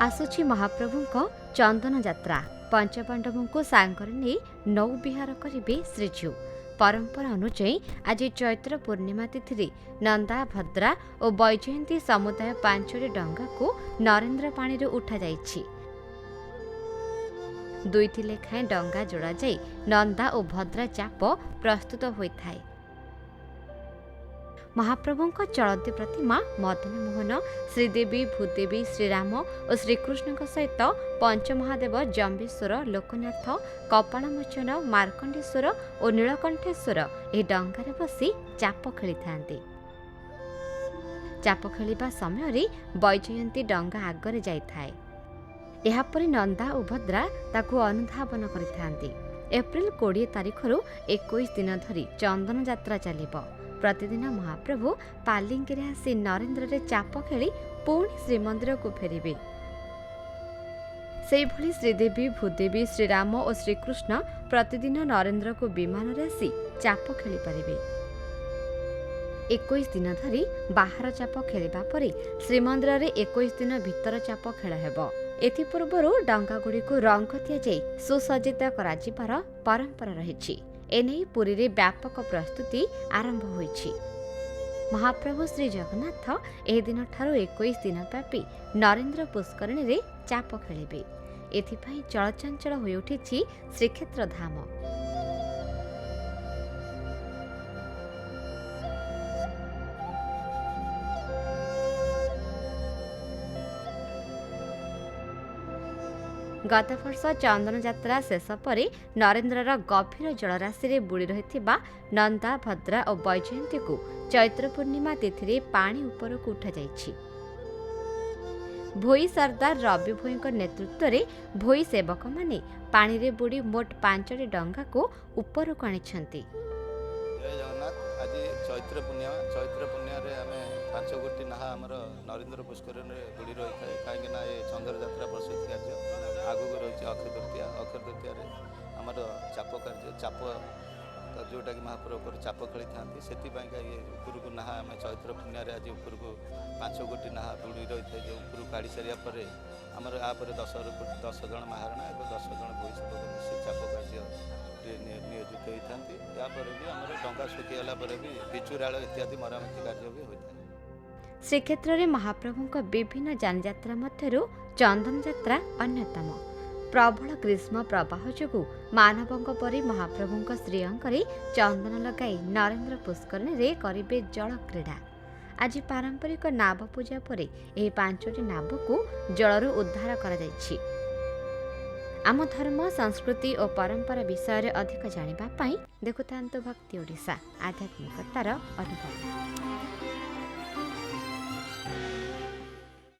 आसुची महाप्रभुंको चंदन जात्रा पंचपांडवों को सांगरे नहीं नौ विहार करिबे श्रीजीउ। परंपरा अनुଯାयी आज चैत्र पूर्णिमा तिथि नंदा भद्रा और बैजयंती समुदाय पांचटी डंगा को नरेंद्र पानी उठा जाइछि। दुईटी लेखाएं डंगा जोड़ा जाई नंदा और भद्रा चाप प्रस्तुत होता है। महाप्रभुं चलती प्रतिमा मदन मोहन श्रीदेवी भूदेवी श्रीराम और श्रीकृष्ण सहित पंचमहादेव जम्बेश्वर लोकनाथ कपालमोचन मार्कंडेश्वर और नीलकंठेश्वर यह डंगार बसी चाप खेली थांती। चाप खेलिबा समय बैजयंती डंगा आगरे जाइथाए। यापर नंदा और भद्रा ताकू अनुधावन करिथांती। एप्रिल 20 तारिखरु 21 दिन धरी चंदन यात्रा चलिब। प्रतिदिन महाप्रभु पालिंगरे आसी नरेंद्र रे चाप खेली पुणी श्रीमंदिर को फेरिबे। से भली श्रीदेवी भूदेवी श्रीराम और श्रीकृष्ण प्रतिदिन नरेंद्र को विमान रे आसी चाप खेली पारिबे। 21 दिन धरी बाहर चाप खेलिबा परे श्रीमंदिर रे 21 दिन भीतर चाप खेल हेबो। एथिपूर्वरु डंगागुड़ी को रंग दिया जाई सुसज्जित कराजिबार परंपरा रहिछि। एने पुरी रे व्यापक प्रस्तुति आरंभ होइछि। महाप्रभु श्री जगन्नाथ एह दिन ठारो 21 दिन व्यापी नरेंद्र पुष्करिणी रे चाप खेलिबे। एथिपाई चलचंचल होई उठिछि श्रीक्षेत्र धाम। गत वर्ष चंदन यात्रा शेष पर नरेंद्रर गभीर जलराशि बुड़ी रही नंदा भद्रा और बैजयंती को चैत्र पूर्णिमा तिथि पानी उपर को उठा जाइछि। भोई सरदार रवि भोई नेतृत्व में भोई सेवक माने पानी रे बुड़ी मोट 5टी डंगा को ऊपर को आनिछंती। आज चैत्र पूर्णिमा रे आमे 5 गोटी नाहा हमर नरेंद्र पुष्करिणी रे बुड़ी रही थाए। काहेकि ना ये चंद्र यात्रा प्रस्तुत कार्य आगु रही अक्षय तृतीया रे हमर चाप कार्य चाप जोटा कि महाप्रभु चाप खेली था से ये ऊपर को नाहा आम चैत्र पूर्णिमा रे आज ऊपर को 5 गोटी नाहा बुड़ी रही है। जो ऊपर काढ़ी सारिया पर आमर यापर 10 जन महारणा और 10 जन भोई सेवक मिसी चाप कार्य नियोजित होती। यापर भी आम डंगा सुखीगला भी बिचुराल इत्यादि मरामती कार्य भी होता है। श्रीक्षेत्र में महाप्रभु विभिन्न जानयात्रा मध्यरु चंदन यात्रा अन्यतम। प्रबल ग्रीष्म प्रवाह जोगु मानवों परी महाप्रभु श्रीअंगे चंदन लगाई नरेंद्र पुष्करिणी रे करिबे जल क्रीड़ा। आज पारंपरिक नाव पूजा पर यह 5टी नाव को जलरू उद्धार करा जाइछि। आम धर्म संस्कृति और परंपरा विषय रे अधिक जानिबा पाई देखुथांतु भक्ति ओडिशा आध्यात्मिकतार अनुभव।